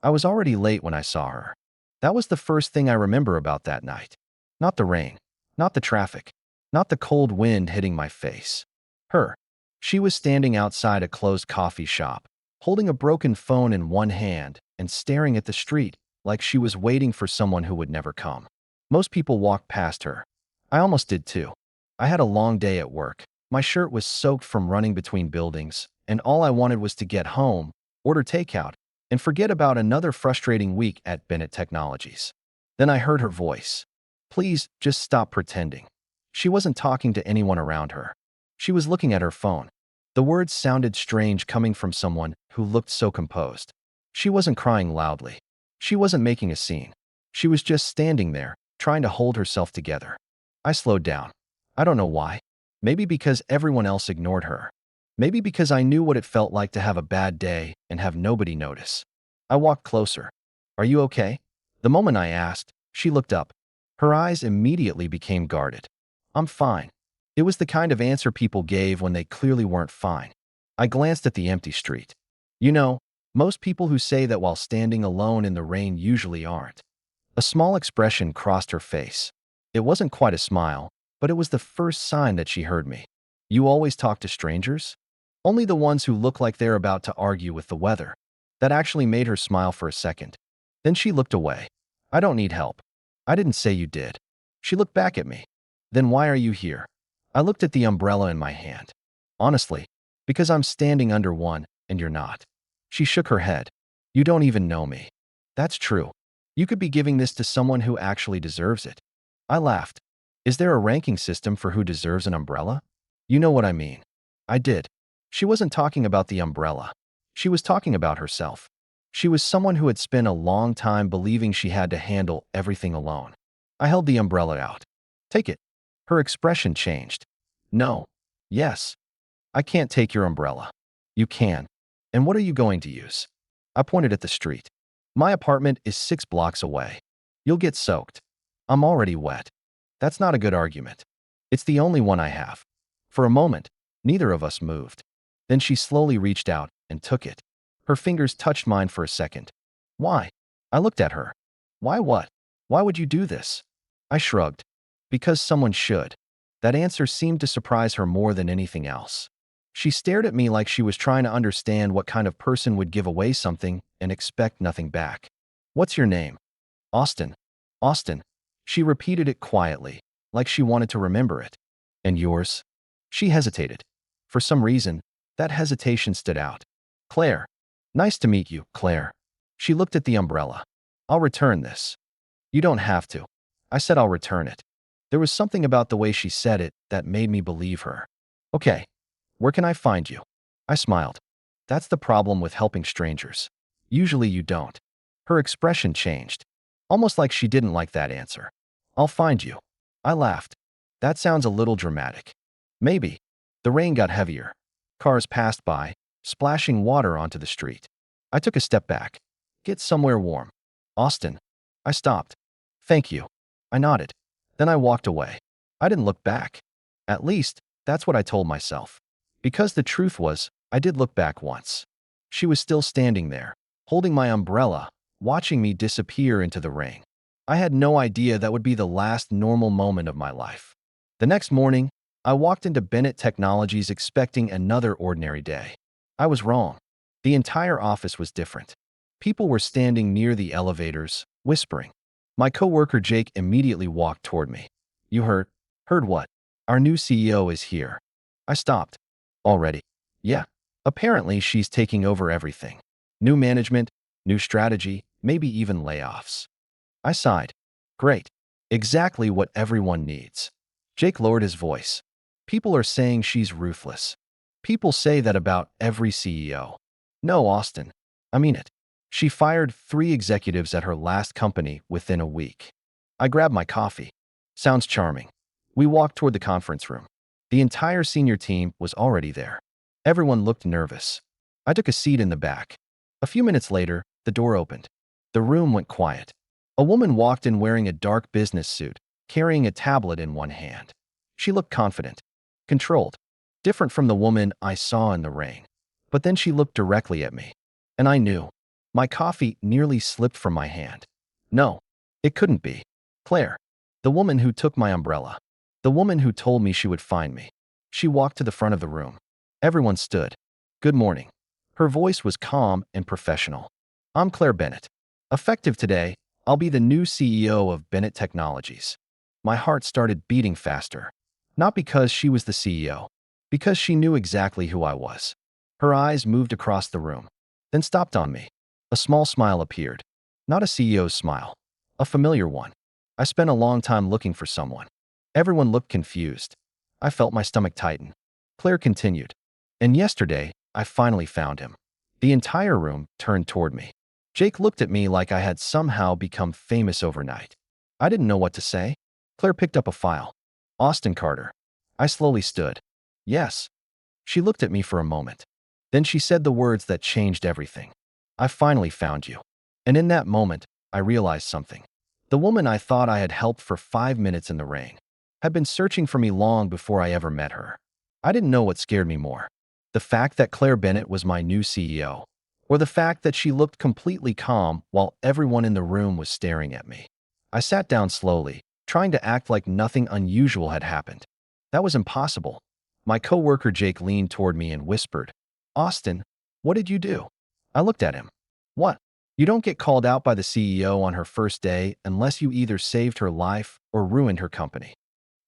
I was already late when I saw her. That was the first thing I remember about that night. Not the rain, not the traffic, not the cold wind hitting my face. Her. She was standing outside a closed coffee shop, holding a broken phone in one hand and staring at the street like she was waiting for someone who would never come. Most people walked past her. I almost did too. I had a long day at work. My shirt was soaked from running between buildings, and all I wanted was to get home, order takeout, and forget about another frustrating week at Bennett Technologies. Then I heard her voice. Please, just stop pretending. She wasn't talking to anyone around her. She was looking at her phone. The words sounded strange coming from someone who looked so composed. She wasn't crying loudly. She wasn't making a scene. She was just standing there, trying to hold herself together. I slowed down. I don't know why. Maybe because everyone else ignored her. Maybe because I knew what it felt like to have a bad day and have nobody notice. I walked closer. Are you okay? The moment I asked, she looked up. Her eyes immediately became guarded. I'm fine. It was the kind of answer people gave when they clearly weren't fine. I glanced at the empty street. You know, most people who say that while standing alone in the rain usually aren't. A small expression crossed her face. It wasn't quite a smile, but it was the first sign that she heard me. You always talk to strangers? Only the ones who look like they're about to argue with the weather. That actually made her smile for a second. Then she looked away. I don't need help. I didn't say you did. She looked back at me. Then why are you here? I looked at the umbrella in my hand. Honestly, because I'm standing under one and you're not. She shook her head. You don't even know me. That's true. You could be giving this to someone who actually deserves it. I laughed. Is there a ranking system for who deserves an umbrella? You know what I mean. I did. She wasn't talking about the umbrella. She was talking about herself. She was someone who had spent a long time believing she had to handle everything alone. I held the umbrella out. Take it. Her expression changed. No. Yes. I can't take your umbrella. You can. And what are you going to use? I pointed at the street. My apartment is 6 blocks away. You'll get soaked. I'm already wet. That's not a good argument. It's the only one I have. For a moment, neither of us moved. Then she slowly reached out and took it. Her fingers touched mine for a second. Why? I looked at her. Why what? Why would you do this? I shrugged. Because someone should. That answer seemed to surprise her more than anything else. She stared at me like she was trying to understand what kind of person would give away something and expect nothing back. What's your name? Austin. Austin. She repeated it quietly, like she wanted to remember it. And yours? She hesitated. For some reason, that hesitation stood out. Claire. Nice to meet you, Claire. She looked at the umbrella. I'll return this. You don't have to. I said I'll return it. There was something about the way she said it that made me believe her. Okay. Where can I find you? I smiled. That's the problem with helping strangers. Usually you don't. Her expression changed. Almost like she didn't like that answer. I'll find you. I laughed. That sounds a little dramatic. Maybe. The rain got heavier. Cars passed by, splashing water onto the street. I took a step back. Get somewhere warm. Austin. I stopped. Thank you. I nodded. Then I walked away. I didn't look back. At least, that's what I told myself. Because the truth was, I did look back once. She was still standing there, holding my umbrella, watching me disappear into the rain. I had no idea that would be the last normal moment of my life. The next morning, I walked into Bennett Technologies expecting another ordinary day. I was wrong. The entire office was different. People were standing near the elevators, whispering. My coworker Jake immediately walked toward me. You heard? Heard what? Our new CEO is here. I stopped. Already? Yeah. Apparently she's taking over everything. New management, new strategy, maybe even layoffs. I sighed. Great. Exactly what everyone needs. Jake lowered his voice. People are saying she's ruthless. People say that about every CEO. No, Austin. I mean it. She fired 3 executives at her last company within a week. I grabbed my coffee. Sounds charming. We walked toward the conference room. The entire senior team was already there. Everyone looked nervous. I took a seat in the back. A few minutes later, the door opened. The room went quiet. A woman walked in wearing a dark business suit, carrying a tablet in one hand. She looked confident, controlled, different from the woman I saw in the rain. But then she looked directly at me. And I knew. My coffee nearly slipped from my hand. No, it couldn't be. Claire. The woman who took my umbrella. The woman who told me she would find me. She walked to the front of the room. Everyone stood. Good morning. Her voice was calm and professional. I'm Claire Bennett. Effective today, I'll be the new CEO of Bennett Technologies. My heart started beating faster. Not because she was the CEO, because she knew exactly who I was. Her eyes moved across the room, then stopped on me. A small smile appeared. Not a CEO's smile. A familiar one. I spent a long time looking for someone. Everyone looked confused. I felt my stomach tighten. Claire continued. And yesterday, I finally found him. The entire room turned toward me. Jake looked at me like I had somehow become famous overnight. I didn't know what to say. Claire picked up a file. Austin Carter. I slowly stood. Yes. She looked at me for a moment. Then she said the words that changed everything. I finally found you. And in that moment, I realized something. The woman I thought I had helped for 5 minutes in the rain had been searching for me long before I ever met her. I didn't know what scared me more. The fact that Claire Bennett was my new CEO, or the fact that she looked completely calm while everyone in the room was staring at me. I sat down slowly, trying to act like nothing unusual had happened. That was impossible. My coworker Jake leaned toward me and whispered, Austin, what did you do? I looked at him. What? You don't get called out by the CEO on her first day unless you either saved her life or ruined her company.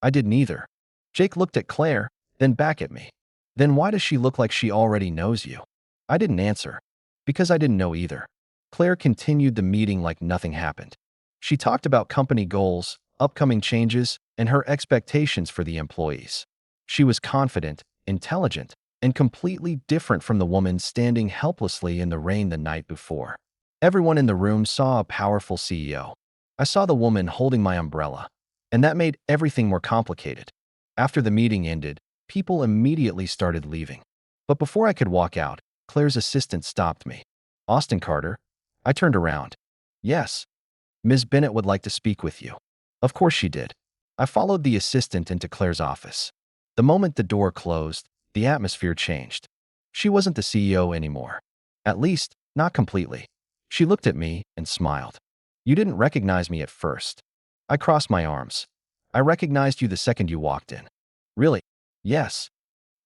I did neither. Jake looked at Claire, then back at me. Then why does she look like she already knows you? I didn't answer, because I didn't know either. Claire continued the meeting like nothing happened. She talked about company goals, upcoming changes, and her expectations for the employees. She was confident, intelligent, and completely different from the woman standing helplessly in the rain the night before. Everyone in the room saw a powerful CEO. I saw the woman holding my umbrella, and that made everything more complicated. After the meeting ended, people immediately started leaving. But before I could walk out, Claire's assistant stopped me. Austin Carter? I turned around. Yes. Ms. Bennett would like to speak with you. Of course she did. I followed the assistant into Claire's office. The moment the door closed, the atmosphere changed. She wasn't the CEO anymore. At least, not completely. She looked at me and smiled. You didn't recognize me at first. I crossed my arms. I recognized you the second you walked in. Really? Yes.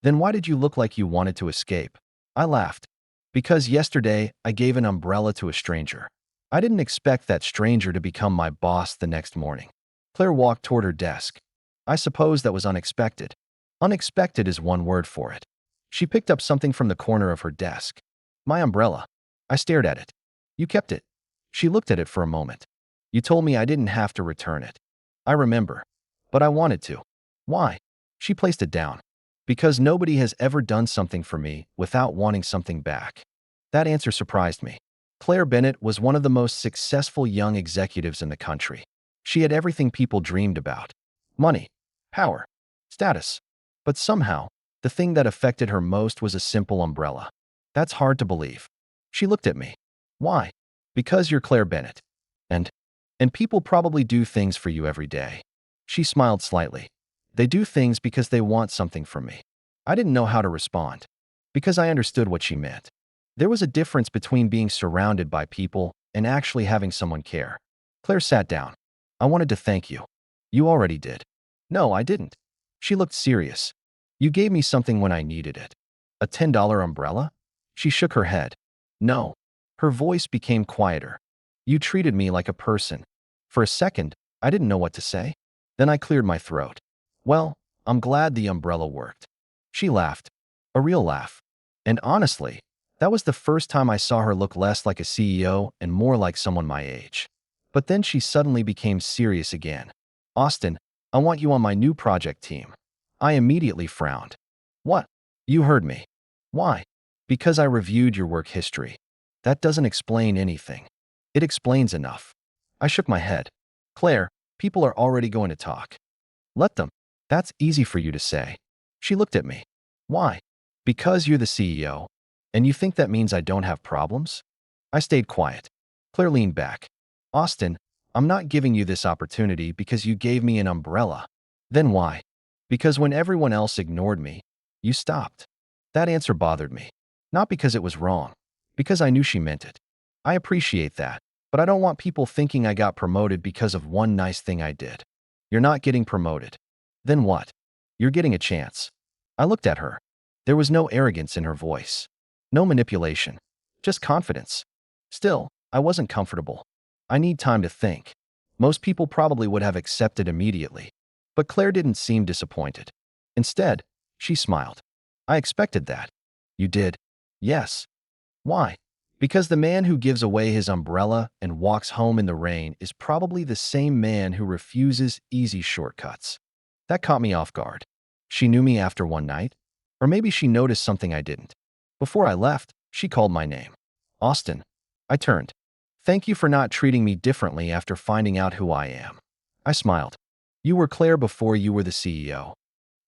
Then why did you look like you wanted to escape? I laughed. Because yesterday, I gave an umbrella to a stranger. I didn't expect that stranger to become my boss the next morning. Claire walked toward her desk. I suppose that was unexpected. Unexpected is one word for it. She picked up something from the corner of her desk. My umbrella. I stared at it. You kept it. She looked at it for a moment. You told me I didn't have to return it. I remember. But I wanted to. Why? She placed it down. Because nobody has ever done something for me without wanting something back. That answer surprised me. Claire Bennett was one of the most successful young executives in the country. She had everything people dreamed about. Money, power, status. But somehow, the thing that affected her most was a simple umbrella. That's hard to believe. She looked at me. Why? Because you're Claire Bennett. And people probably do things for you every day. She smiled slightly. They do things because they want something from me. I didn't know how to respond. Because I understood what she meant. There was a difference between being surrounded by people and actually having someone care. Claire sat down. I wanted to thank you. You already did. No, I didn't. She looked serious. You gave me something when I needed it. A $10 umbrella? She shook her head. No. Her voice became quieter. You treated me like a person. For a second, I didn't know what to say. Then I cleared my throat. Well, I'm glad the umbrella worked. She laughed. A real laugh. And honestly, that was the first time I saw her look less like a CEO and more like someone my age. But then she suddenly became serious again. Austin, I want you on my new project team. I immediately frowned. What? You heard me. Why? Because I reviewed your work history. That doesn't explain anything. It explains enough. I shook my head. Claire, people are already going to talk. Let them. That's easy for you to say. She looked at me. Why? Because you're the CEO. And you think that means I don't have problems? I stayed quiet. Claire leaned back. Austin, I'm not giving you this opportunity because you gave me an umbrella. Then why? Because when everyone else ignored me, you stopped. That answer bothered me. Not because it was wrong. Because I knew she meant it. I appreciate that, but I don't want people thinking I got promoted because of one nice thing I did. You're not getting promoted. Then what? You're getting a chance. I looked at her. There was no arrogance in her voice. No manipulation. Just confidence. Still, I wasn't comfortable. I need time to think. Most people probably would have accepted immediately. But Claire didn't seem disappointed. Instead, she smiled. I expected that. You did? Yes. Why? Because the man who gives away his umbrella and walks home in the rain is probably the same man who refuses easy shortcuts. That caught me off guard. She knew me after one night? Or maybe she noticed something I didn't. Before I left, she called my name. Austin. I turned. Thank you for not treating me differently after finding out who I am. I smiled. You were Claire before you were the CEO.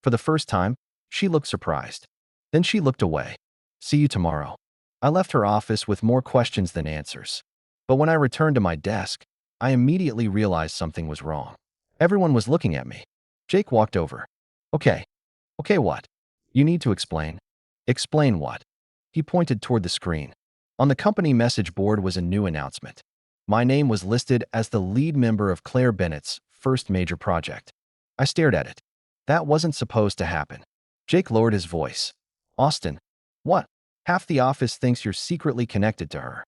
For the first time, she looked surprised. Then she looked away. See you tomorrow. I left her office with more questions than answers. But when I returned to my desk, I immediately realized something was wrong. Everyone was looking at me. Jake walked over. Okay. Okay, what? You need to explain. Explain what? He pointed toward the screen. On the company message board was a new announcement. My name was listed as the lead member of Claire Bennett's first major project. I stared at it. That wasn't supposed to happen. Jake lowered his voice. Austin. What? Half the office thinks you're secretly connected to her.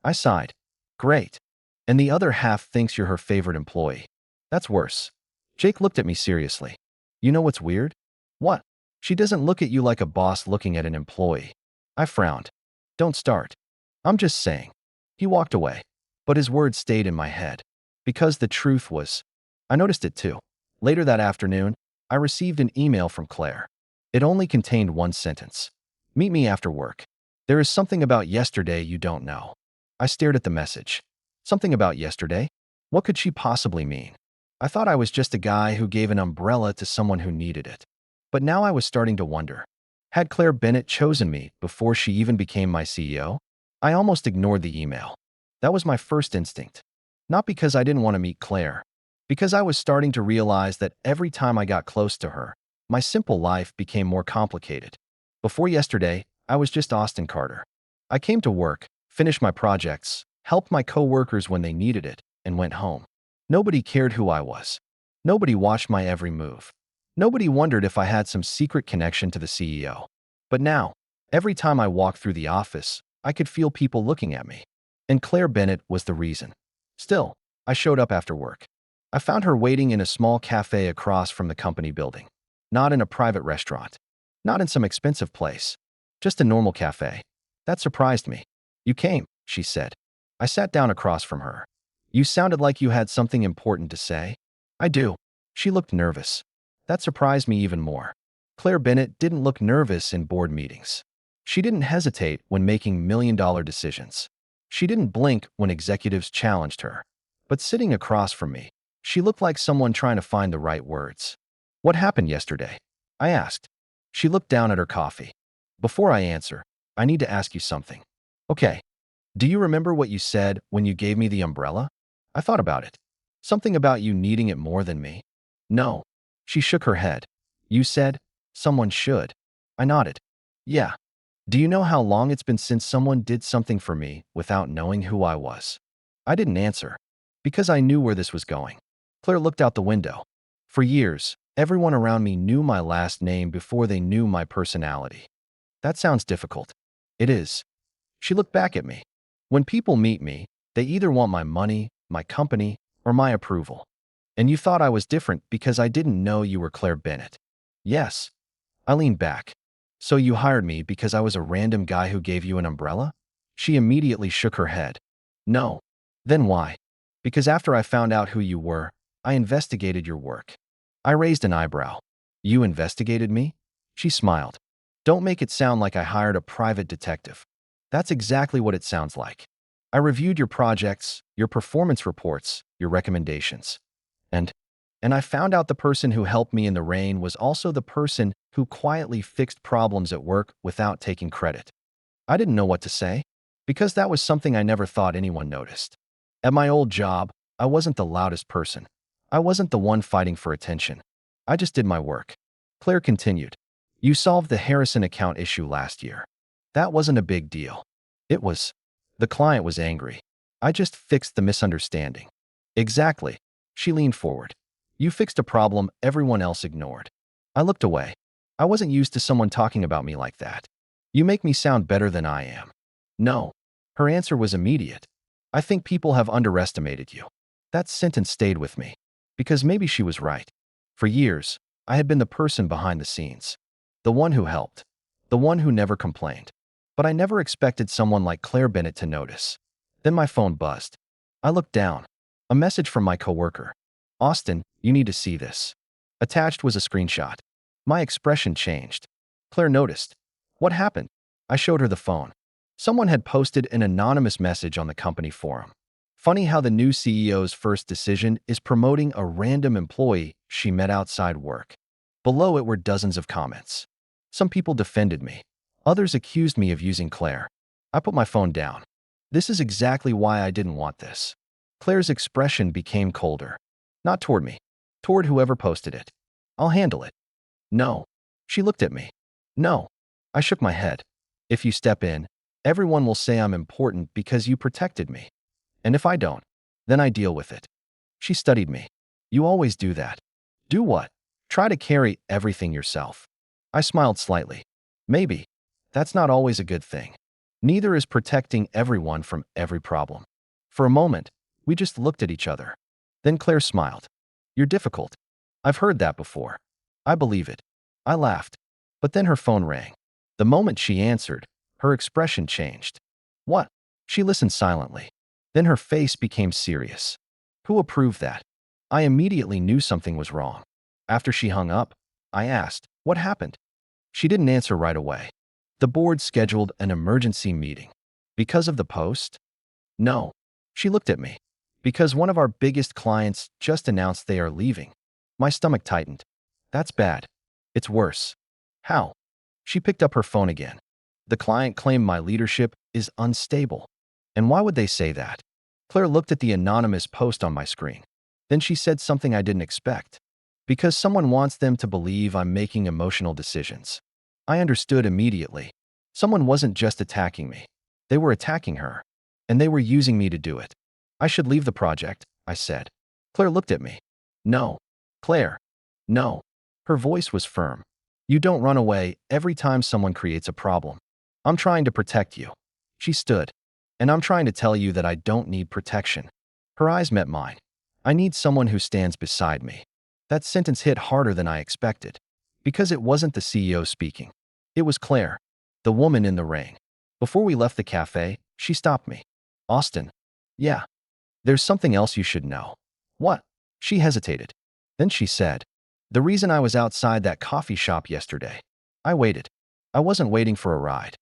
I sighed. Great. And the other half thinks you're her favorite employee. That's worse. Jake looked at me seriously. You know what's weird? What? She doesn't look at you like a boss looking at an employee. I frowned. Don't start. I'm just saying. He walked away. But his words stayed in my head. Because the truth was, I noticed it too. Later that afternoon, I received an email from Claire. It only contained one sentence. Meet me after work. There is something about yesterday you don't know. I stared at the message. Something about yesterday? What could she possibly mean? I thought I was just a guy who gave an umbrella to someone who needed it. But now I was starting to wonder. Had Claire Bennett chosen me before she even became my CEO? I almost ignored the email. That was my first instinct. Not because I didn't want to meet Claire. Because I was starting to realize that every time I got close to her, my simple life became more complicated. Before yesterday, I was just Austin Carter. I came to work, finished my projects, helped my coworkers when they needed it, and went home. Nobody cared who I was. Nobody watched my every move. Nobody wondered if I had some secret connection to the CEO. But now, every time I walked through the office, I could feel people looking at me. And Claire Bennett was the reason. Still, I showed up after work. I found her waiting in a small cafe across from the company building. Not in a private restaurant. Not in some expensive place. Just a normal cafe. That surprised me. You came, she said. I sat down across from her. You sounded like you had something important to say. I do. She looked nervous. That surprised me even more. Claire Bennett didn't look nervous in board meetings. She didn't hesitate when making million-dollar decisions. She didn't blink when executives challenged her. But sitting across from me, she looked like someone trying to find the right words. What happened yesterday? I asked. She looked down at her coffee. Before I answer, I need to ask you something. Okay. Do you remember what you said when you gave me the umbrella? I thought about it. Something about you needing it more than me. No. She shook her head. You said, someone should. I nodded. Yeah. Do you know how long it's been since someone did something for me without knowing who I was? I didn't answer. Because I knew where this was going. Claire looked out the window. For years, everyone around me knew my last name before they knew my personality. That sounds difficult. It is. She looked back at me. When people meet me, they either want my money, my company, or my approval. And you thought I was different because I didn't know you were Claire Bennett. Yes. I leaned back. So you hired me because I was a random guy who gave you an umbrella? She immediately shook her head. No. Then why? Because after I found out who you were, I investigated your work. I raised an eyebrow. You investigated me? She smiled. Don't make it sound like I hired a private detective. That's exactly what it sounds like. I reviewed your projects, your performance reports, your recommendations. And I found out the person who helped me in the rain was also the person who quietly fixed problems at work without taking credit. I didn't know what to say, because that was something I never thought anyone noticed. At my old job, I wasn't the loudest person. I wasn't the one fighting for attention. I just did my work. Claire continued. You solved the Harrison account issue last year. That wasn't a big deal. It was. The client was angry. I just fixed the misunderstanding. Exactly. She leaned forward. You fixed a problem everyone else ignored. I looked away. I wasn't used to someone talking about me like that. You make me sound better than I am. No. Her answer was immediate. I think people have underestimated you. That sentence stayed with me. Because maybe she was right. For years, I had been the person behind the scenes. The one who helped. The one who never complained. But I never expected someone like Claire Bennett to notice. Then my phone buzzed. I looked down. A message from my coworker. Austin, you need to see this. Attached was a screenshot. My expression changed. Claire noticed. What happened? I showed her the phone. Someone had posted an anonymous message on the company forum. Funny how the new CEO's first decision is promoting a random employee she met outside work. Below it were dozens of comments. Some people defended me. Others accused me of using Claire. I put my phone down. This is exactly why I didn't want this. Claire's expression became colder. Not toward me. Toward whoever posted it. I'll handle it. No. She looked at me. No. I shook my head. If you step in, everyone will say I'm important because you protected me. And if I don't, then I deal with it. She studied me. You always do that. Do what? Try to carry everything yourself. I smiled slightly. Maybe. That's not always a good thing. Neither is protecting everyone from every problem. For a moment, we just looked at each other. Then Claire smiled. You're difficult. I've heard that before. I believe it. I laughed. But then her phone rang. The moment she answered, her expression changed. What? She listened silently. Then her face became serious. Who approved that? I immediately knew something was wrong. After she hung up, I asked, what happened? She didn't answer right away. The board scheduled an emergency meeting. Because of the post? No. She looked at me. Because one of our biggest clients just announced they are leaving. My stomach tightened. That's bad. It's worse. How? She picked up her phone again. The client claimed my leadership is unstable. And why would they say that? Claire looked at the anonymous post on my screen. Then she said something I didn't expect. Because someone wants them to believe I'm making emotional decisions. I understood immediately. Someone wasn't just attacking me. They were attacking her. And they were using me to do it. I should leave the project, I said. Claire looked at me. No. Claire. No. Her voice was firm. You don't run away every time someone creates a problem. I'm trying to protect you. She stood. And I'm trying to tell you that I don't need protection. Her eyes met mine. I need someone who stands beside me. That sentence hit harder than I expected. Because it wasn't the CEO speaking. It was Claire, the woman in the ring. Before we left the cafe, she stopped me. Austin. Yeah. There's something else you should know. What? She hesitated. Then she said, the reason I was outside that coffee shop yesterday. I waited. I wasn't waiting for a ride.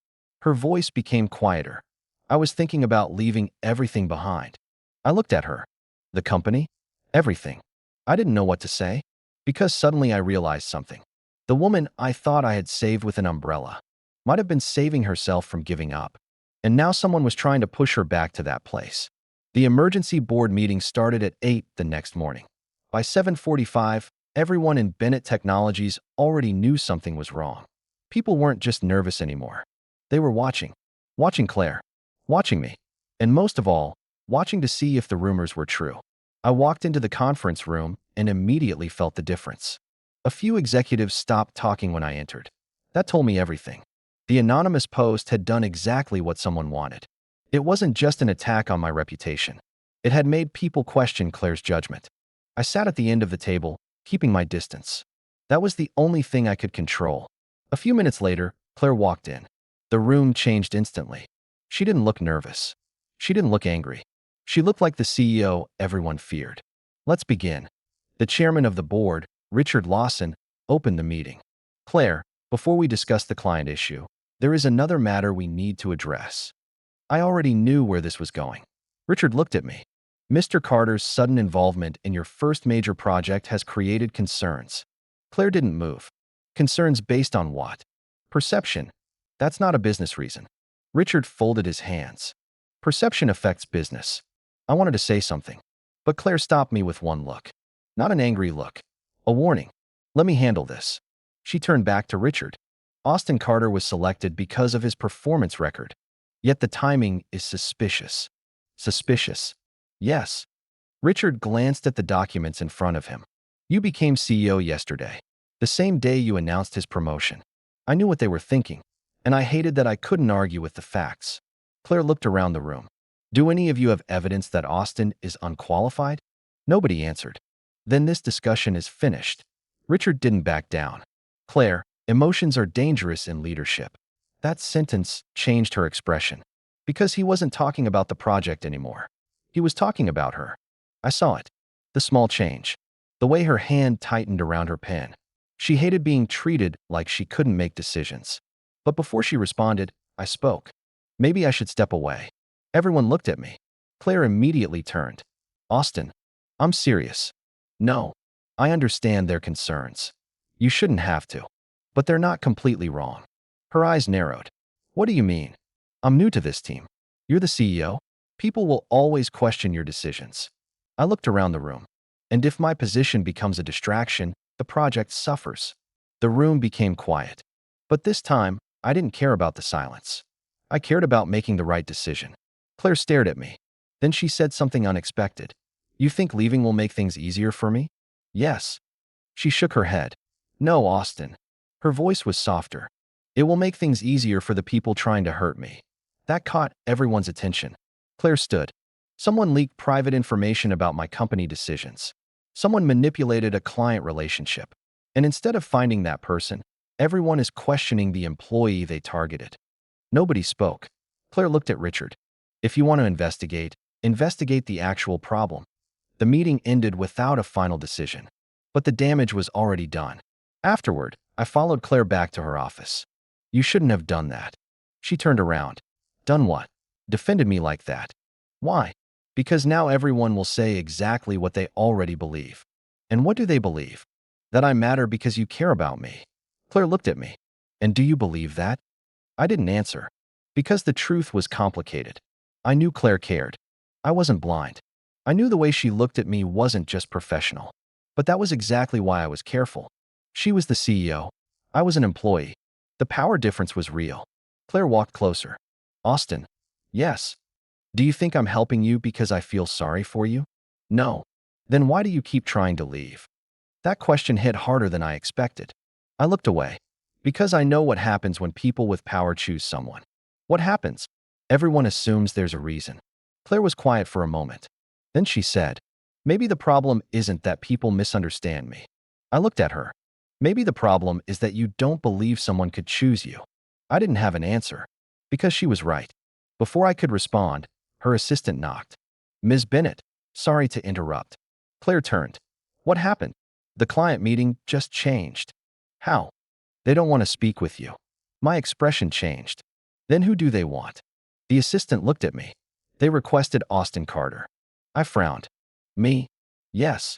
Her voice became quieter. I was thinking about leaving everything behind. I looked at her. The company? Everything. I didn't know what to say. Because suddenly I realized something. The woman I thought I had saved with an umbrella might have been saving herself from giving up. And now someone was trying to push her back to that place. The emergency board meeting started at 8 the next morning. By 7:45, everyone in Bennett Technologies already knew something was wrong. People weren't just nervous anymore. They were watching. Watching Claire. Watching me. And most of all, watching to see if the rumors were true. I walked into the conference room and immediately felt the difference. A few executives stopped talking when I entered. That told me everything. The anonymous post had done exactly what someone wanted. It wasn't just an attack on my reputation. It had made people question Claire's judgment. I sat at the end of the table, keeping my distance. That was the only thing I could control. A few minutes later, Claire walked in. The room changed instantly. She didn't look nervous. She didn't look angry. She looked like the CEO everyone feared. Let's begin. The chairman of the board, Richard Lawson, opened the meeting. Claire, before we discuss the client issue, there is another matter we need to address. I already knew where this was going. Richard looked at me. Mr. Carter's sudden involvement in your first major project has created concerns. Claire didn't move. Concerns based on what? Perception. That's not a business reason. Richard folded his hands. Perception affects business. I wanted to say something, but Claire stopped me with one look. Not an angry look. A warning. Let me handle this. She turned back to Richard. Austin Carter was selected because of his performance record. Yet the timing is suspicious. Suspicious. Yes. Richard glanced at the documents in front of him. You became CEO yesterday, the same day you announced his promotion. I knew what they were thinking, and I hated that I couldn't argue with the facts. Claire looked around the room. Do any of you have evidence that Austin is unqualified? Nobody answered. Then this discussion is finished. Richard didn't back down. Claire, emotions are dangerous in leadership. That sentence changed her expression, because he wasn't talking about the project anymore. He was talking about her. I saw it. The small change. The way her hand tightened around her pen. She hated being treated like she couldn't make decisions. But before she responded, I spoke. Maybe I should step away. Everyone looked at me. Claire immediately turned. Austin, I'm serious. No. I understand their concerns. You shouldn't have to. But they're not completely wrong. Her eyes narrowed. What do you mean? I'm new to this team. You're the CEO. People will always question your decisions. I looked around the room. And if my position becomes a distraction, the project suffers. The room became quiet. But this time, I didn't care about the silence. I cared about making the right decision. Claire stared at me. Then she said something unexpected. You think leaving will make things easier for me? Yes. She shook her head. No, Austin. Her voice was softer. It will make things easier for the people trying to hurt me. That caught everyone's attention. Claire stood. Someone leaked private information about my company decisions. Someone manipulated a client relationship. And instead of finding that person, everyone is questioning the employee they targeted. Nobody spoke. Claire looked at Richard. If you want to investigate, investigate the actual problem. The meeting ended without a final decision. But the damage was already done. Afterward, I followed Claire back to her office. You shouldn't have done that. She turned around. Done what? Defended me like that. Why? Because now everyone will say exactly what they already believe. And what do they believe? That I matter because you care about me. Claire looked at me. And do you believe that? I didn't answer. Because the truth was complicated. I knew Claire cared. I wasn't blind. I knew the way she looked at me wasn't just professional. But that was exactly why I was careful. She was the CEO. I was an employee. The power difference was real. Claire walked closer. Austin. Yes. Do you think I'm helping you because I feel sorry for you? No. Then why do you keep trying to leave? That question hit harder than I expected. I looked away. Because I know what happens when people with power choose someone. What happens? Everyone assumes there's a reason. Claire was quiet for a moment. Then she said, maybe the problem isn't that people misunderstand me. I looked at her. Maybe the problem is that you don't believe someone could choose you. I didn't have an answer. Because she was right. Before I could respond, her assistant knocked. Ms. Bennett, sorry to interrupt. Claire turned. What happened? The client meeting just changed. How? They don't want to speak with you. My expression changed. Then who do they want? The assistant looked at me. They requested Austin Carter. I frowned. Me? Yes.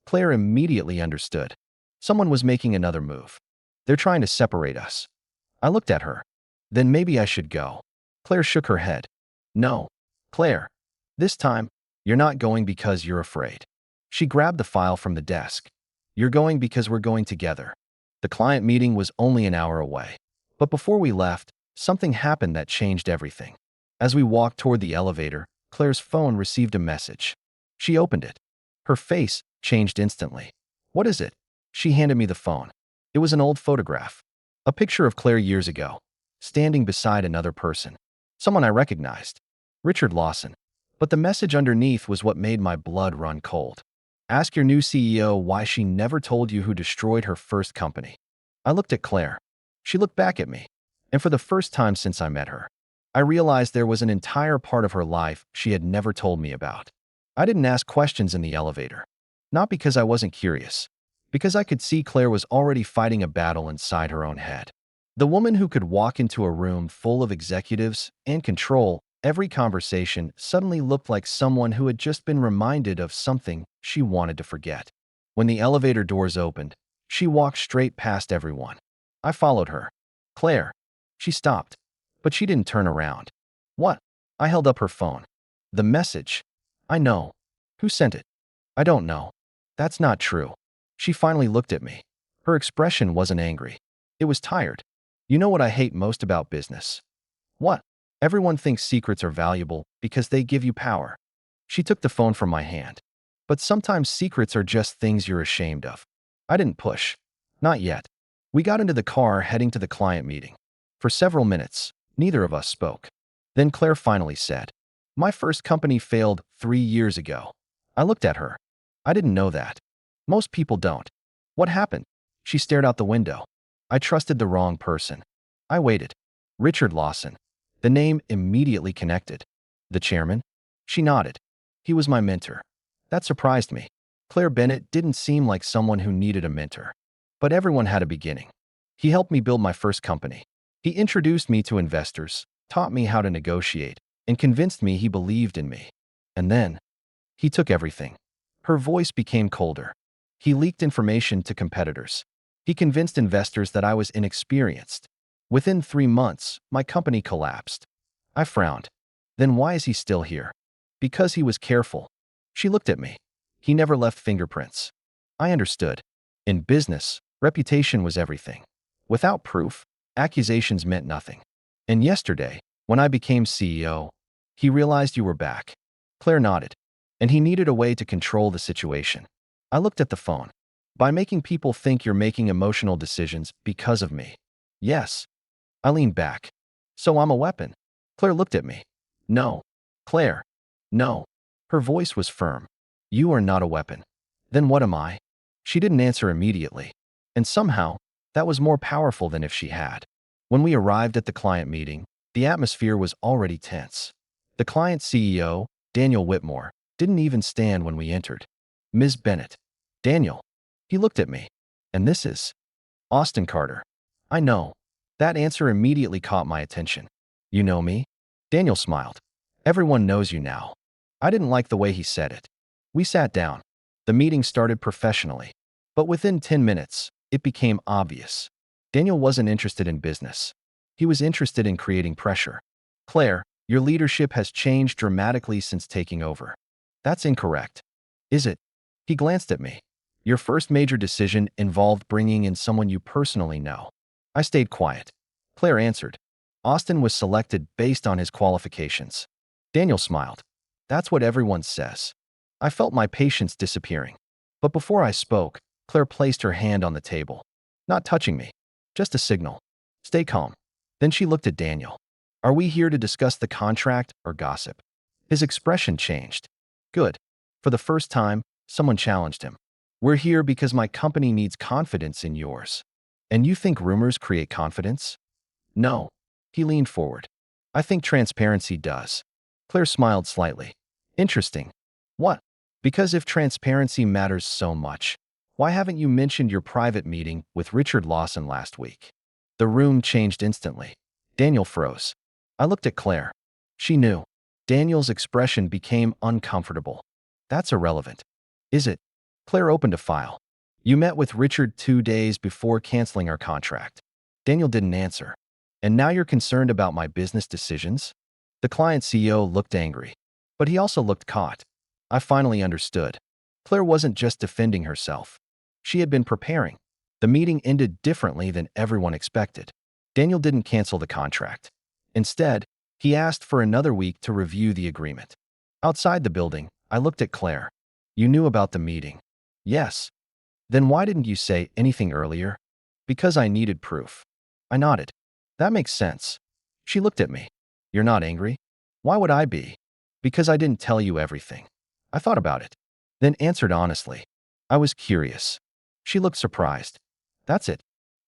Claire immediately understood. Someone was making another move. They're trying to separate us. I looked at her. Then maybe I should go. Claire shook her head. No. Claire. This time, you're not going because you're afraid. She grabbed the file from the desk. You're going because we're going together. The client meeting was only an hour away. But before we left, something happened that changed everything. As we walked toward the elevator, Claire's phone received a message. She opened it. Her face changed instantly. What is it? She handed me the phone. It was an old photograph. A picture of Claire years ago, standing beside another person. Someone I recognized. Richard Lawson. But the message underneath was what made my blood run cold. Ask your new CEO why she never told you who destroyed her first company. I looked at Claire. She looked back at me. And for the first time since I met her, I realized there was an entire part of her life she had never told me about. I didn't ask questions in the elevator. Not because I wasn't curious. Because I could see Claire was already fighting a battle inside her own head. The woman who could walk into a room full of executives and control every conversation suddenly looked like someone who had just been reminded of something she wanted to forget. When the elevator doors opened, she walked straight past everyone. I followed her. Claire. She stopped. But she didn't turn around. What? I held up her phone. The message. I know. Who sent it? I don't know. That's not true. She finally looked at me. Her expression wasn't angry. It was tired. You know what I hate most about business? What? Everyone thinks secrets are valuable because they give you power. She took the phone from my hand. But sometimes secrets are just things you're ashamed of. I didn't push. Not yet. We got into the car heading to the client meeting. For several minutes, neither of us spoke. Then Claire finally said, "My first company failed 3 years ago." I looked at her. I didn't know that. Most people don't. What happened? She stared out the window. I trusted the wrong person. I waited. Richard Lawson. The name immediately connected. The chairman? She nodded. He was my mentor. That surprised me. Claire Bennett didn't seem like someone who needed a mentor. But everyone had a beginning. He helped me build my first company. He introduced me to investors, taught me how to negotiate, and convinced me he believed in me. And then, he took everything. Her voice became colder. He leaked information to competitors. He convinced investors that I was inexperienced. Within 3 months, my company collapsed. I frowned. Then why is he still here? Because he was careful. She looked at me. He never left fingerprints. I understood. In business, reputation was everything. Without proof, accusations meant nothing. And yesterday, when I became CEO, he realized you were back. Claire nodded. And he needed a way to control the situation. I looked at the phone. By making people think you're making emotional decisions because of me. Yes. I leaned back. So I'm a weapon. Claire looked at me. No. Claire. No. Her voice was firm. You are not a weapon. Then what am I? She didn't answer immediately. And somehow, that was more powerful than if she had. When we arrived at the client meeting, the atmosphere was already tense. The client CEO, Daniel Whitmore, didn't even stand when we entered. Ms. Bennett. Daniel. He looked at me. And this is Austin Carter. I know. That answer immediately caught my attention. You know me? Daniel smiled. Everyone knows you now. I didn't like the way he said it. We sat down. The meeting started professionally. But within 10 minutes, it became obvious. Daniel wasn't interested in business. He was interested in creating pressure. Claire, your leadership has changed dramatically since taking over. That's incorrect. Is it? He glanced at me. Your first major decision involved bringing in someone you personally know. I stayed quiet. Claire answered. Austin was selected based on his qualifications. Daniel smiled. That's what everyone says. I felt my patience disappearing. But before I spoke, Claire placed her hand on the table. Not touching me. Just a signal. Stay calm. Then she looked at Daniel. Are we here to discuss the contract or gossip? His expression changed. Good. For the first time, someone challenged him. We're here because my company needs confidence in yours. And you think rumors create confidence? No. He leaned forward. I think transparency does. Claire smiled slightly. Interesting. What? Because if transparency matters so much, why haven't you mentioned your private meeting with Richard Lawson last week? The room changed instantly. Daniel froze. I looked at Claire. She knew. Daniel's expression became uncomfortable. That's irrelevant. Is it? Claire opened a file. You met with Richard 2 days before canceling our contract. Daniel didn't answer. And now you're concerned about my business decisions? The client CEO looked angry. But he also looked caught. I finally understood. Claire wasn't just defending herself. She had been preparing. The meeting ended differently than everyone expected. Daniel didn't cancel the contract. Instead, he asked for another week to review the agreement. Outside the building, I looked at Claire. You knew about the meeting. Yes. Then why didn't you say anything earlier? Because I needed proof. I nodded. That makes sense. She looked at me. You're not angry? Why would I be? Because I didn't tell you everything. I thought about it. Then answered honestly. I was curious. She looked surprised. That's it.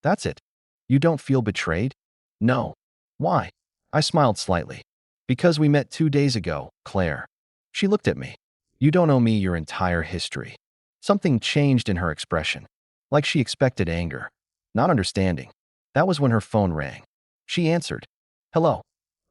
That's it. You don't feel betrayed? No. Why? I smiled slightly. Because we met 2 days ago, Claire. She looked at me. You don't owe me your entire history. Something changed in her expression. Like she expected anger. Not understanding. That was when her phone rang. She answered. Hello.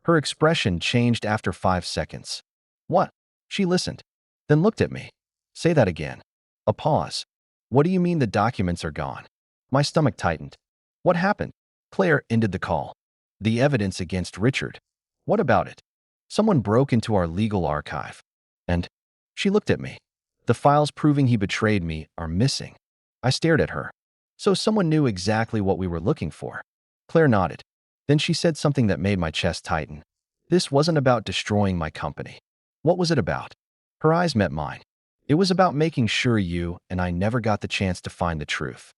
Her expression changed after 5 seconds. What? She listened. Then looked at me. Say that again. A pause. What do you mean the documents are gone? My stomach tightened. What happened? Claire ended the call. The evidence against Richard. What about it? Someone broke into our legal archive. And she looked at me. The files proving he betrayed me are missing. I stared at her. So someone knew exactly what we were looking for. Claire nodded. Then she said something that made my chest tighten. This wasn't about destroying my company. What was it about? Her eyes met mine. It was about making sure you and I never got the chance to find the truth.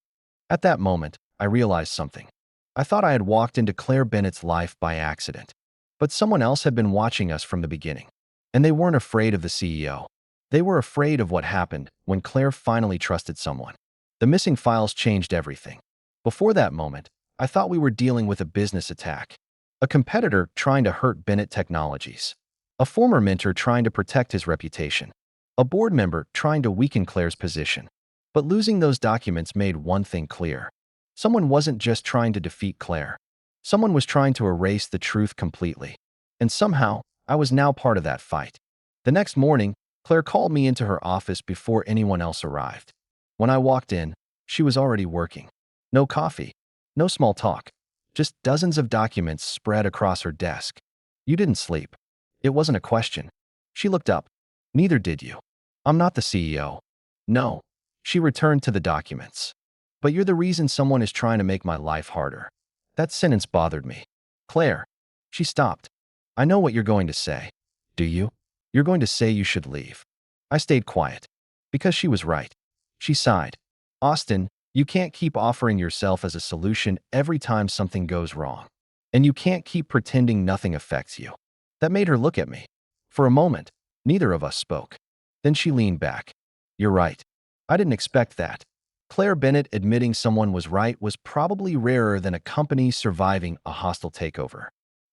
At that moment, I realized something. I thought I had walked into Claire Bennett's life by accident. But someone else had been watching us from the beginning. And they weren't afraid of the CEO. They were afraid of what happened when Claire finally trusted someone. The missing files changed everything. Before that moment, I thought we were dealing with a business attack. A competitor trying to hurt Bennett Technologies. A former mentor trying to protect his reputation. A board member trying to weaken Claire's position. But losing those documents made one thing clear. Someone wasn't just trying to defeat Claire. Someone was trying to erase the truth completely. And somehow, I was now part of that fight. The next morning, Claire called me into her office before anyone else arrived. When I walked in, she was already working. No coffee, no small talk, just dozens of documents spread across her desk. You didn't sleep. It wasn't a question. She looked up. Neither did you. I'm not the CEO. No. She returned to the documents. But you're the reason someone is trying to make my life harder. That sentence bothered me. Claire. She stopped. I know what you're going to say. Do you? You're going to say you should leave. I stayed quiet. Because she was right. She sighed. Austin, you can't keep offering yourself as a solution every time something goes wrong. And you can't keep pretending nothing affects you. That made her look at me. For a moment, neither of us spoke. Then she leaned back. You're right. I didn't expect that. Claire Bennett admitting someone was right was probably rarer than a company surviving a hostile takeover.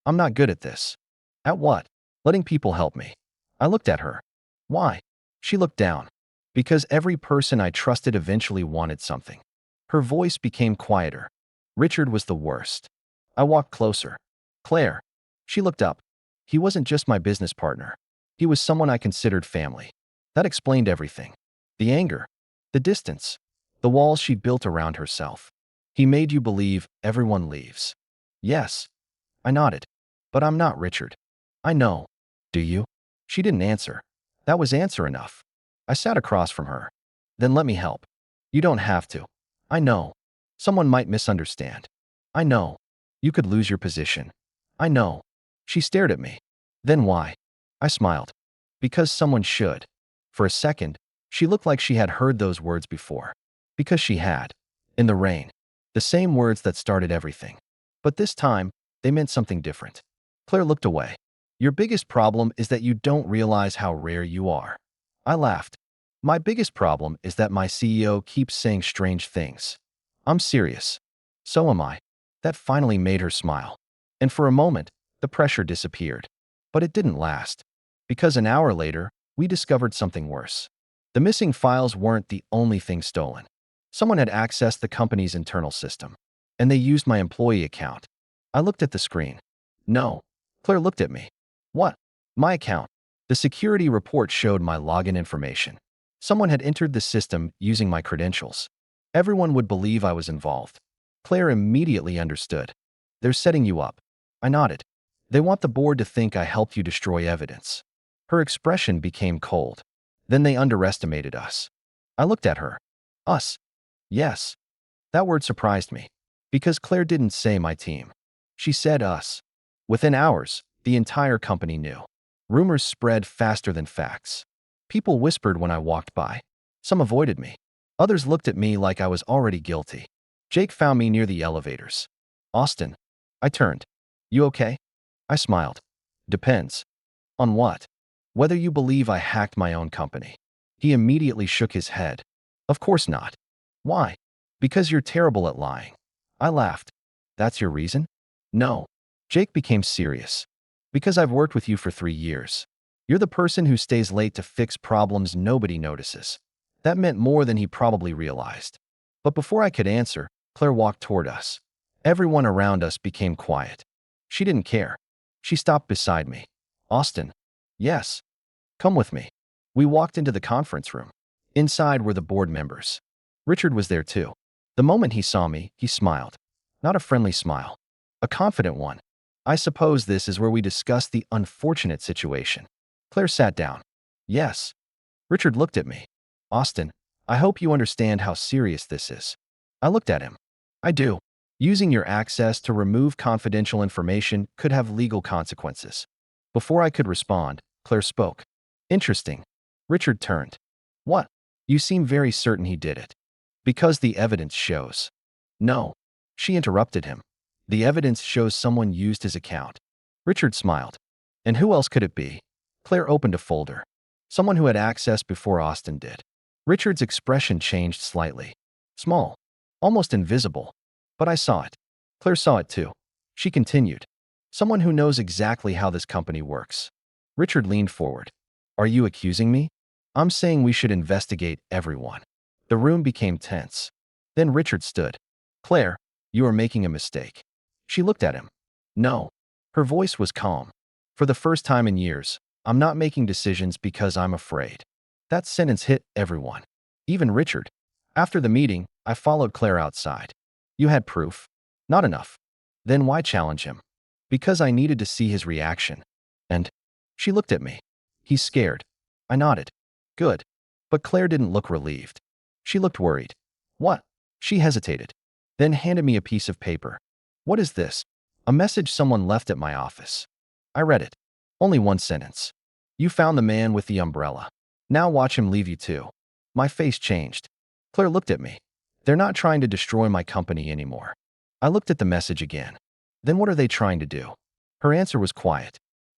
I'm not good at this. At what? Letting people help me. I looked at her. Why? She looked down. Because every person I trusted eventually wanted something. Her voice became quieter. Richard was the worst. I walked closer. Claire. She looked up. He wasn't just my business partner. He was someone I considered family. That explained everything. The anger. The distance. The walls she built around herself. He made you believe everyone leaves. Yes. I nodded. But I'm not Richard. I know. Do you? She didn't answer. That was answer enough. I sat across from her. Then let me help. You don't have to. I know. Someone might misunderstand. I know. You could lose your position. I know. She stared at me. Then why? I smiled. Because someone should. For a second, she looked like she had heard those words before. Because she had. In the rain. The same words that started everything. But this time, they meant something different. Claire looked away. Your biggest problem is that you don't realize how rare you are. I laughed. My biggest problem is that my CEO keeps saying strange things. I'm serious. So am I. That finally made her smile. And for a moment, the pressure disappeared. But it didn't last. Because an hour later, we discovered something worse. The missing files weren't the only thing stolen. Someone had accessed the company's internal system. And they used my employee account. I looked at the screen. No. Claire looked at me. What? My account. The security report showed my login information. Someone had entered the system using my credentials. Everyone would believe I was involved. Claire immediately understood. They're setting you up. I nodded. They want the board to think I helped you destroy evidence. Her expression became cold. Then they underestimated us. I looked at her. Us. Yes. That word surprised me. Because Claire didn't say my team. She said us. Within hours, the entire company knew. Rumors spread faster than facts. People whispered when I walked by. Some avoided me. Others looked at me like I was already guilty. Jake found me near the elevators. Austin. I turned. You okay? I smiled. Depends. On what? Whether you believe I hacked my own company. He immediately shook his head. Of course not. Why? Because you're terrible at lying. I laughed. That's your reason? No. Jake became serious. Because I've worked with you for 3 years. You're the person who stays late to fix problems nobody notices. That meant more than he probably realized. But before I could answer, Claire walked toward us. Everyone around us became quiet. She didn't care. She stopped beside me. Austin. Yes. Come with me. We walked into the conference room. Inside were the board members. Richard was there too. The moment he saw me, he smiled. Not a friendly smile. A confident one. I suppose this is where we discussed the unfortunate situation. Claire sat down. Yes. Richard looked at me. Austin, I hope you understand how serious this is. I looked at him. I do. Using your access to remove confidential information could have legal consequences. Before I could respond, Claire spoke. Interesting. Richard turned. What? You seem very certain he did it. Because the evidence shows. No. She interrupted him. The evidence shows someone used his account. Richard smiled. And who else could it be? Claire opened a folder. Someone who had access before Austin did. Richard's expression changed slightly. Small. Almost invisible. But I saw it. Claire saw it too. She continued. Someone who knows exactly how this company works. Richard leaned forward. Are you accusing me? I'm saying we should investigate everyone. The room became tense. Then Richard stood. Claire, you are making a mistake. She looked at him. No. Her voice was calm. For the first time in years, I'm not making decisions because I'm afraid. That sentence hit everyone. Even Richard. After the meeting, I followed Claire outside. You had proof? Not enough. Then why challenge him? Because I needed to see his reaction. And she looked at me. He's scared. I nodded. Good. But Claire didn't look relieved. She looked worried. What? She hesitated. Then handed me a piece of paper. What is this? A message someone left at my office. I read it. Only one sentence. You found the man with the umbrella. Now watch him leave you too. My face changed. Claire looked at me. They're not trying to destroy my company anymore. I looked at the message again. Then what are they trying to do? Her answer was quiet.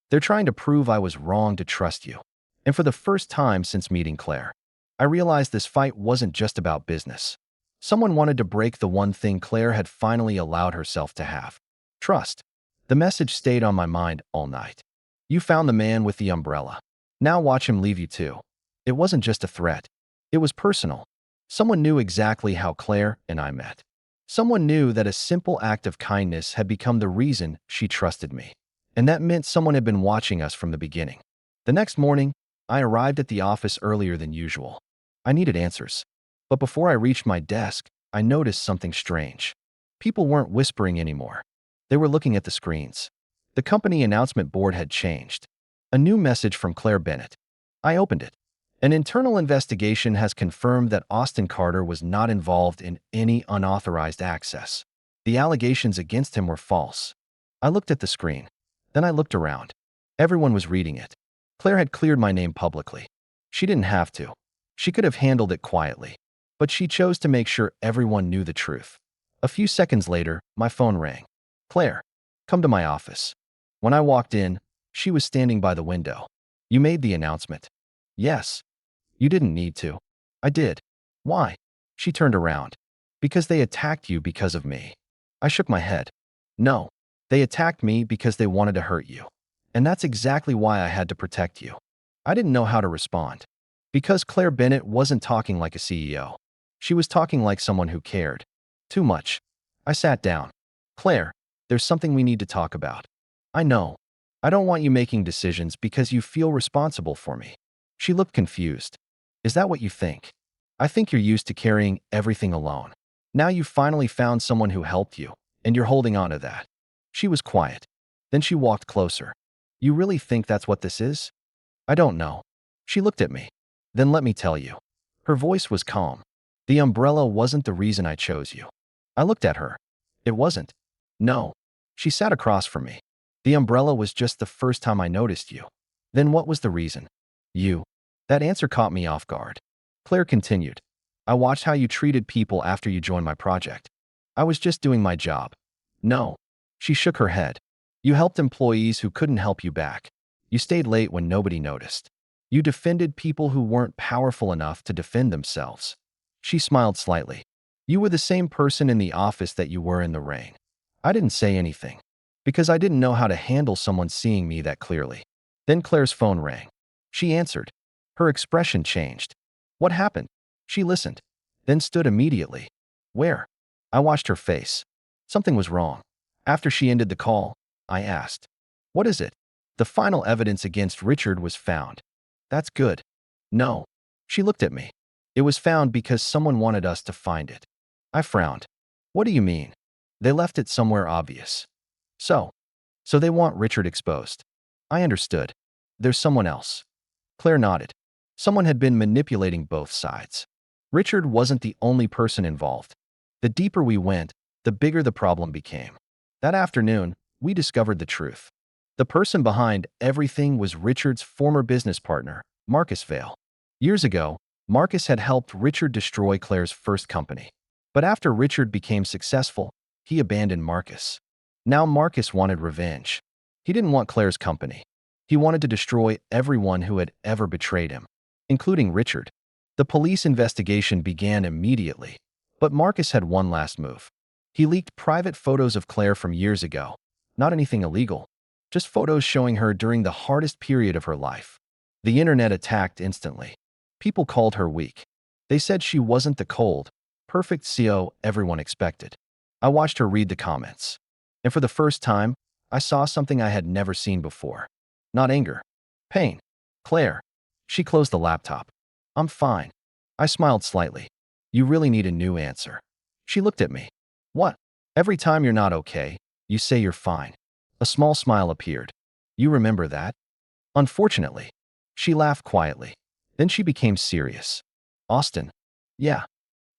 They're trying to prove I was wrong to trust you. And for the first time since meeting Claire, I realized this fight wasn't just about business. Someone wanted to break the one thing Claire had finally allowed herself to have. Trust. The message stayed on my mind all night. You found the man with the umbrella. Now watch him leave you too. It wasn't just a threat. It was personal. Someone knew exactly how Claire and I met. Someone knew that a simple act of kindness had become the reason she trusted me. And that meant someone had been watching us from the beginning. The next morning, I arrived at the office earlier than usual. I needed answers. But before I reached my desk, I noticed something strange. People weren't whispering anymore. They were looking at the screens. The company announcement board had changed. A new message from Claire Bennett. I opened it. An internal investigation has confirmed that Austin Carter was not involved in any unauthorized access. The allegations against him were false. I looked at the screen. Then I looked around. Everyone was reading it. Claire had cleared my name publicly. She didn't have to. She could have handled it quietly. But she chose to make sure everyone knew the truth. A few seconds later, my phone rang. Claire, come to my office. When I walked in, she was standing by the window. You made the announcement. Yes. You didn't need to. I did. Why? She turned around. Because they attacked you because of me. I shook my head. No. They attacked me because they wanted to hurt you. And that's exactly why I had to protect you. I didn't know how to respond. Because Claire Bennett wasn't talking like a CEO. She was talking like someone who cared. Too much. I sat down. Claire, there's something we need to talk about. I know. I don't want you making decisions because you feel responsible for me. She looked confused. Is that what you think? I think you're used to carrying everything alone. Now you've finally found someone who helped you, and you're holding on to that. She was quiet. Then she walked closer. You really think that's what this is? I don't know. She looked at me. Then let me tell you. Her voice was calm. The umbrella wasn't the reason I chose you. I looked at her. It wasn't. No. She sat across from me. The umbrella was just the first time I noticed you. Then what was the reason? You. That answer caught me off guard. Claire continued. I watched how you treated people after you joined my project. I was just doing my job. No. She shook her head. You helped employees who couldn't help you back. You stayed late when nobody noticed. You defended people who weren't powerful enough to defend themselves. She smiled slightly. You were the same person in the office that you were in the rain. I didn't say anything. Because I didn't know how to handle someone seeing me that clearly. Then Claire's phone rang. She answered. Her expression changed. What happened? She listened. Then stood immediately. Where? I watched her face. Something was wrong. After she ended the call, I asked. What is it? The final evidence against Richard was found. That's good. No. She looked at me. It was found because someone wanted us to find it. I frowned. What do you mean? They left it somewhere obvious. So they want Richard exposed. I understood. There's someone else. Claire nodded. Someone had been manipulating both sides. Richard wasn't the only person involved. The deeper we went, the bigger the problem became. That afternoon, we discovered the truth. The person behind everything was Richard's former business partner, Marcus Vale. Years ago, Marcus had helped Richard destroy Claire's first company. But after Richard became successful, he abandoned Marcus. Now Marcus wanted revenge. He didn't want Claire's company. He wanted to destroy everyone who had ever betrayed him, including Richard. The police investigation began immediately, but Marcus had one last move. He leaked private photos of Claire from years ago. Not anything illegal, just photos showing her during the hardest period of her life. The internet attacked instantly. People called her weak. They said she wasn't the cold, perfect CEO everyone expected. I watched her read the comments. And for the first time, I saw something I had never seen before. Not anger. Pain. Claire. She closed the laptop. I'm fine. I smiled slightly. You really need a new answer. She looked at me. What? Every time you're not okay, you say you're fine. A small smile appeared. You remember that? Unfortunately. She laughed quietly. Then she became serious. Austin. Yeah.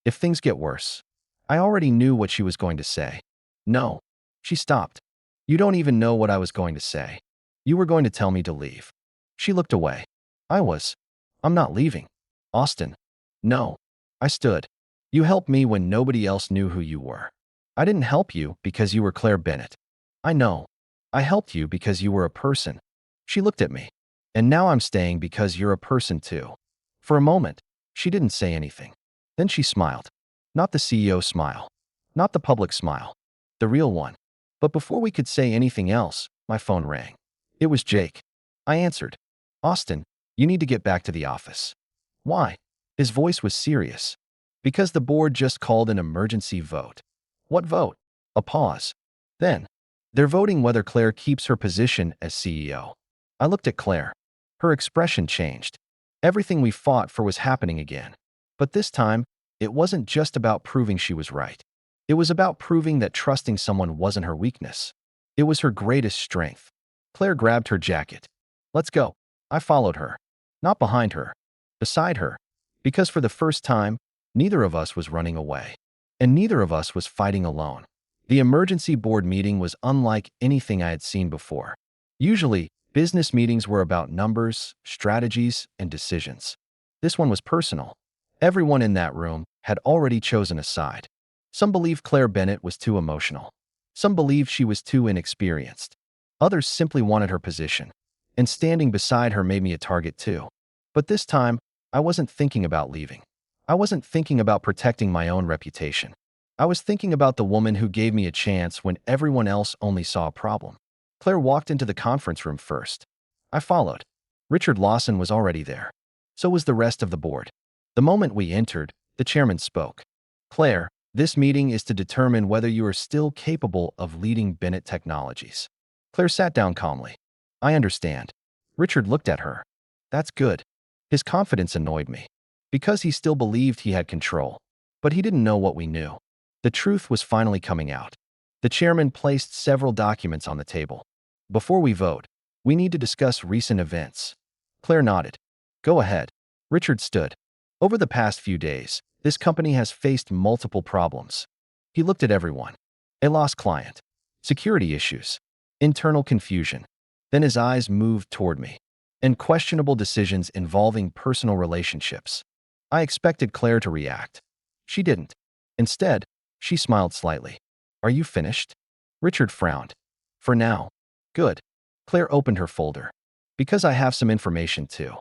If things get worse. I already knew what she was going to say. No. She stopped. You don't even know what I was going to say. You were going to tell me to leave. She looked away. I'm not leaving. Austin. No. I stood. You helped me when nobody else knew who you were. I didn't help you because you were Claire Bennett. I know. I helped you because you were a person. She looked at me. And now I'm staying because you're a person too. For a moment, she didn't say anything. Then she smiled. Not the CEO smile. Not the public smile. The real one. But before we could say anything else, my phone rang. It was Jake. I answered. Austin, you need to get back to the office. Why? His voice was serious. Because the board just called an emergency vote. What vote? A pause. Then, they're voting whether Claire keeps her position as CEO. I looked at Claire. Her expression changed. Everything we fought for was happening again. But this time, it wasn't just about proving she was right. It was about proving that trusting someone wasn't her weakness. It was her greatest strength. Claire grabbed her jacket. Let's go. I followed her. Not behind her. Beside her. Because for the first time, neither of us was running away. And neither of us was fighting alone. The emergency board meeting was unlike anything I had seen before. Usually, business meetings were about numbers, strategies, and decisions. This one was personal. Everyone in that room had already chosen a side. Some believed Claire Bennett was too emotional. Some believed she was too inexperienced. Others simply wanted her position. And standing beside her made me a target too. But this time, I wasn't thinking about leaving. I wasn't thinking about protecting my own reputation. I was thinking about the woman who gave me a chance when everyone else only saw a problem. Claire walked into the conference room first. I followed. Richard Lawson was already there. So was the rest of the board. The moment we entered, the chairman spoke. Claire, this meeting is to determine whether you are still capable of leading Bennett Technologies. Claire sat down calmly. I understand. Richard looked at her. That's good. His confidence annoyed me. Because he still believed he had control. But he didn't know what we knew. The truth was finally coming out. The chairman placed several documents on the table. Before we vote, we need to discuss recent events. Claire nodded. Go ahead. Richard stood. Over the past few days, this company has faced multiple problems. He looked at everyone. A lost client. Security issues. Internal confusion. Then his eyes moved toward me. And questionable decisions involving personal relationships. I expected Claire to react. She didn't. Instead, she smiled slightly. Are you finished? Richard frowned. For now. Good. Claire opened her folder. Because I have some information too.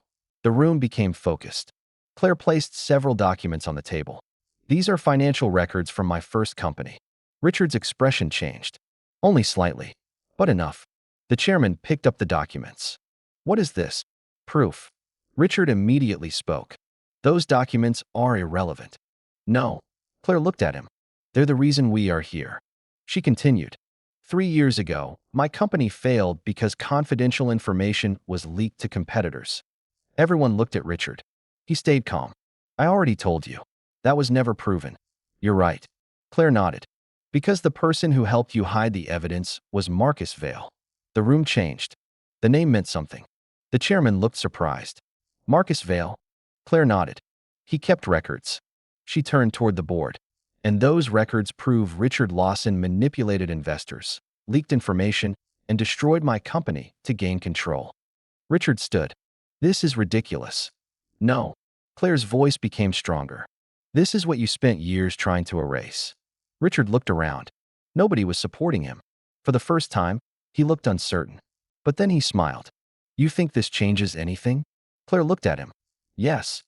The room became focused. Claire placed several documents on the table. These are financial records from my first company. Richard's expression changed. Only slightly. But enough. The chairman picked up the documents. What is this? Proof. Richard immediately spoke. Those documents are irrelevant. No. Claire looked at him. They're the reason we are here. She continued. 3 years ago, my company failed because confidential information was leaked to competitors. Everyone looked at Richard. He stayed calm. I already told you. That was never proven. You're right. Claire nodded. Because the person who helped you hide the evidence was Marcus Vale. The room changed. The name meant something. The chairman looked surprised. Marcus Vale? Claire nodded. He kept records. She turned toward the board. And those records prove Richard Lawson manipulated investors, leaked information, and destroyed my company to gain control. Richard stood. This is ridiculous. No. Claire's voice became stronger. This is what you spent years trying to erase. Richard looked around. Nobody was supporting him. For the first time, he looked uncertain. But then he smiled. You think this changes anything? Claire looked at him. Yes.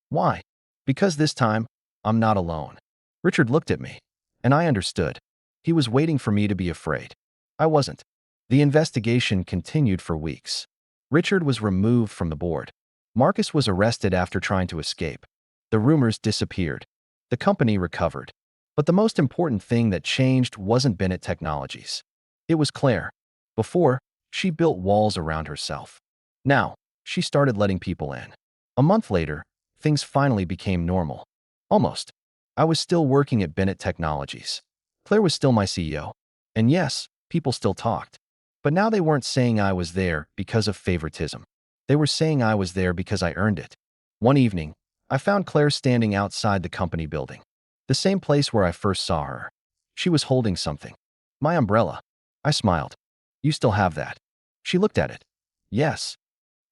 Why? Because this time, I'm not alone. Richard looked at me. And I understood. He was waiting for me to be afraid. I wasn't. The investigation continued for weeks. Richard was removed from the board. Marcus was arrested after trying to escape. The rumors disappeared. The company recovered. But the most important thing that changed wasn't Bennett Technologies. It was Claire. Before, she built walls around herself. Now, she started letting people in. A month later, things finally became normal. Almost. I was still working at Bennett Technologies. Claire was still my CEO. And yes, people still talked. But now they weren't saying I was there because of favoritism. They were saying I was there because I earned it. One evening, I found Claire standing outside the company building. The same place where I first saw her. She was holding something. My umbrella. I smiled. You still have that? She looked at it. Yes.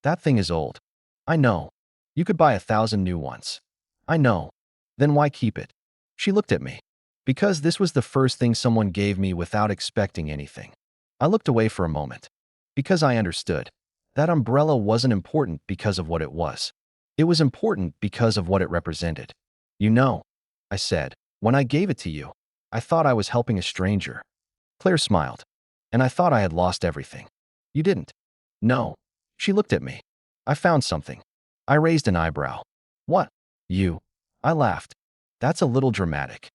That thing is old. I know. You could buy 1,000 new ones. I know. Then why keep it? She looked at me. Because this was the first thing someone gave me without expecting anything. I looked away for a moment. Because I understood. That umbrella wasn't important because of what it was. It was important because of what it represented. You know, I said, when I gave it to you, I thought I was helping a stranger. Claire smiled. And I thought I had lost everything. You didn't. No. She looked at me. I found something. I raised an eyebrow. What? You? I laughed. That's a little dramatic.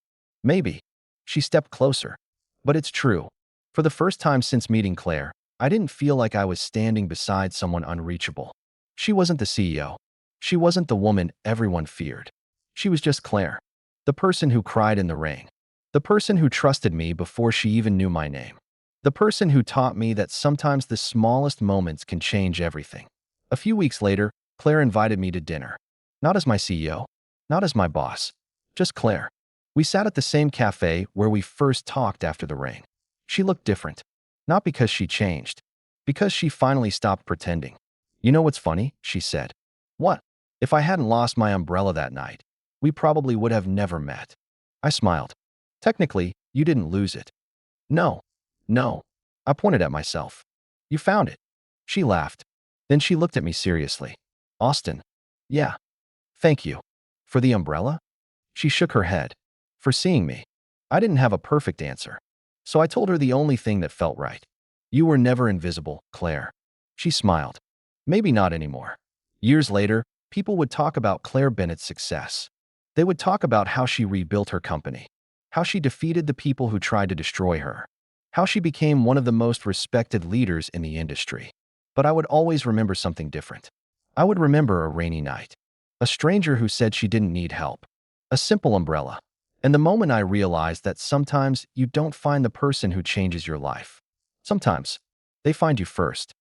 Maybe. She stepped closer. But it's true. For the first time since meeting Claire, I didn't feel like I was standing beside someone unreachable. She wasn't the CEO. She wasn't the woman everyone feared. She was just Claire. The person who cried in the rain. The person who trusted me before she even knew my name. The person who taught me that sometimes the smallest moments can change everything. A few weeks later, Claire invited me to dinner. Not as my CEO. Not as my boss. Just Claire. We sat at the same cafe where we first talked after the rain. She looked different. Not because she changed. Because she finally stopped pretending. You know what's funny? She said. What? If I hadn't lost my umbrella that night, we probably would have never met. I smiled. Technically, you didn't lose it. No. No. I pointed at myself. You found it. She laughed. Then she looked at me seriously. Austin. Yeah. Thank you. For the umbrella? She shook her head. For seeing me. I didn't have a perfect answer. So I told her the only thing that felt right. You were never invisible, Claire. She smiled. Maybe not anymore. Years later, people would talk about Claire Bennett's success. They would talk about how she rebuilt her company. How she defeated the people who tried to destroy her. How she became one of the most respected leaders in the industry. But I would always remember something different. I would remember a rainy night. A stranger who said she didn't need help. A simple umbrella. And the moment I realized that sometimes you don't find the person who changes your life. Sometimes they find you first.